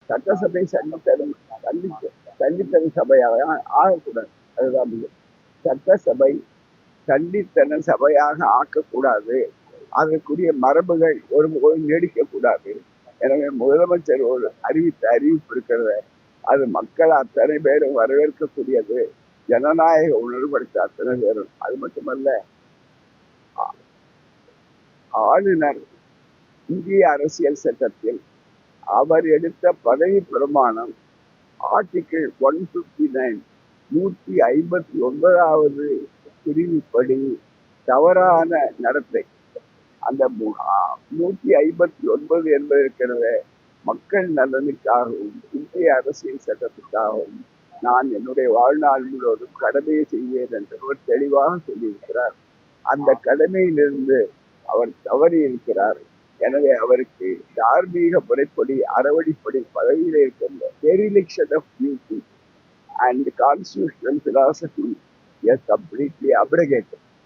சட்டசபை சண்டித்தன சபையாக ஆகக்கூடாது. அதுதான் சட்டசபை சண்டித்தன சபையாக ஆக்கக்கூடாது. அதற்குரிய மரபுகள் ஒருபோதும் நீடிக்கக்கூடாது. எனவே முதலமைச்சர் ஒரு அறிவிப்பு இருக்கிறத அது மக்கள் அத்தனை பேரும் வரவேற்கக்கூடியது. ஜனநாயக உணர்வுபடுத்த அத்தனை பேரும். அது மட்டுமல்ல, ஆளுநர் இந்திய அரசியல் சட்டத்தில் அவர் எடுத்த பதவி பிரமாணம் ஆர்டிகிள் 159 159வது பிரிவுப்படி தவறான நடத்தை. அந்த 159 என்பது இருக்கிறது மக்கள் நலனுக்காகவும் இந்திய அரசியல் சட்டத்துக்காகவும் நான் என்னுடைய வாழ்நாள் முழுவதும் கடமையை செய்வேன் என்று அவர் தெளிவாக சொல்லியிருக்கிறார். அந்த கடமையிலிருந்து அவர் தவறி இருக்கிறார். எனவே அவருக்கு தார்மீக முறைப்படி அறவழிப்படி பதவியில் இருக்கின்ற dereliction of duty and the constitutional philosophy is completely abrogated.